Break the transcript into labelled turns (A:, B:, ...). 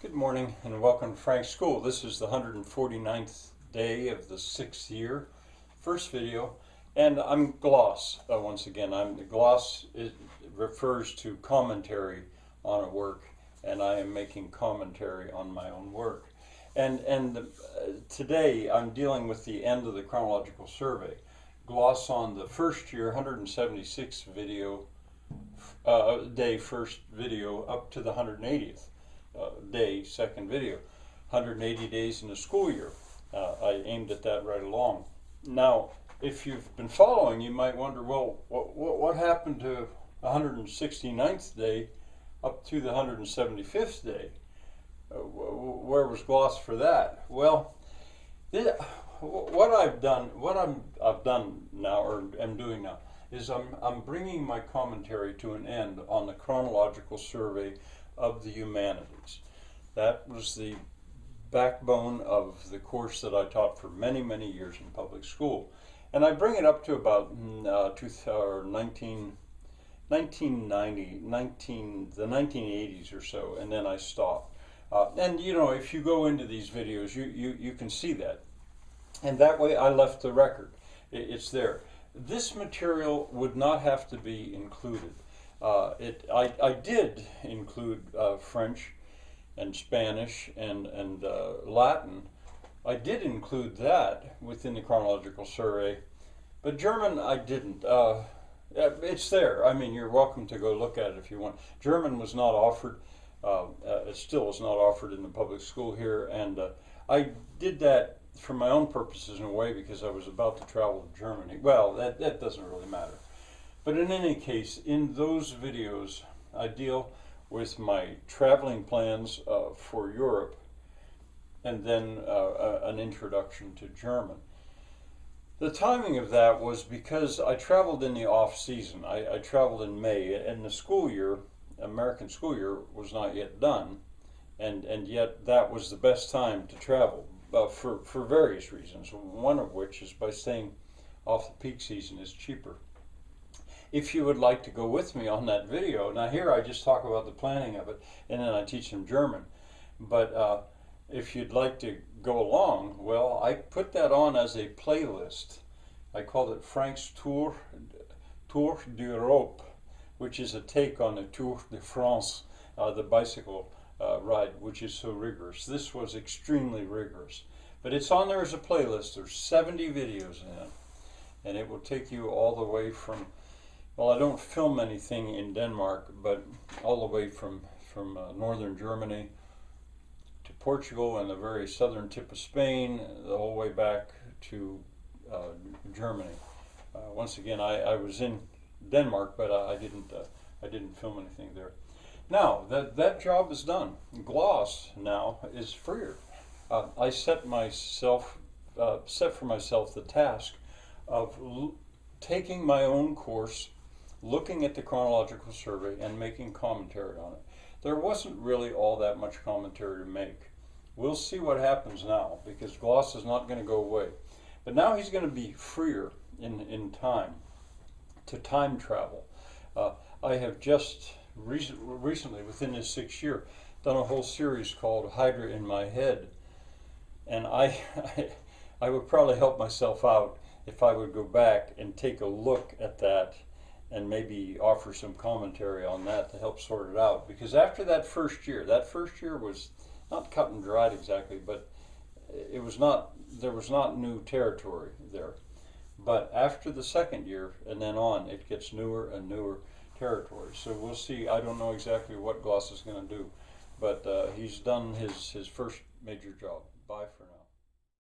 A: Good morning and welcome to Frank's School. This is the 149th day of the 6th year, first video, and I'm Goss once again. Goss refers to commentary on a work, and I am making commentary on my own work. And today I'm dealing with the end of the chronological survey. Gloss on the first year, 176 video day, first video, up to the 180th. Day, second video, 180 days in a school year. I aimed at that right along. Now, if you've been following, you might wonder, well, what happened to 169th day up to the 175th day? Where was Gloss for that? Well, what I've done now, or am doing now, is I'm bringing my commentary to an end on the chronological survey of the humanities. That was the backbone of the course that I taught for many, many years in public school. And I bring it up to about 1990, the 1980s or so, and then I stop. And you know, if you go into these videos, you can see that. And that way I left the record. It's there. This material would not have to be included. I did include French and Spanish and Latin. I did include that within the chronological survey, but German I didn't. It's there. I mean, you're welcome to go look at it if you want. German was not offered. It still is not offered in the public school here, and I did that for my own purposes in a way because I was about to travel to Germany. Well, that doesn't really matter. But in any case, in those videos, I deal with my traveling plans for Europe, and then an introduction to German. The timing of that was because I traveled in the off-season. I traveled in May, and the school year, American school year, was not yet done, and yet that was the best time to travel for various reasons, one of which is by staying off the peak season is cheaper. If you would like to go with me on that video, now here I just talk about the planning of it, and then I teach them German. But if you'd like to go along, well, I put that on as a playlist. I called it Frank's Tour d'Europe, which is a take on the Tour de France, the bicycle ride, which is so rigorous. This was extremely rigorous. But it's on there as a playlist. There's 70 videos in it, and it will take you all the way from, well, I don't film anything in Denmark, but all the way from northern Germany to Portugal and the very southern tip of Spain, the whole way back to Germany. Once again, I was in Denmark, but I didn't film anything there. Now that job is done. Gloss now is freer. I set for myself the task of taking my own course, looking at the chronological survey, and making commentary on it. There wasn't really all that much commentary to make. We'll see what happens now, because Gloss is not going to go away. But now he's going to be freer in time, to time travel. I have just recently, within this 6th year, done a whole series called Hydra in My Head. And I would probably help myself out if I would go back and take a look at that and maybe offer some commentary on that to help sort it out. Because after that first year was not cut and dried exactly, but there was not new territory there. But after the second year and then on, it gets newer and newer territory. So we'll see. I don't know exactly what Goss is going to do, but he's done his first major job. Bye for now.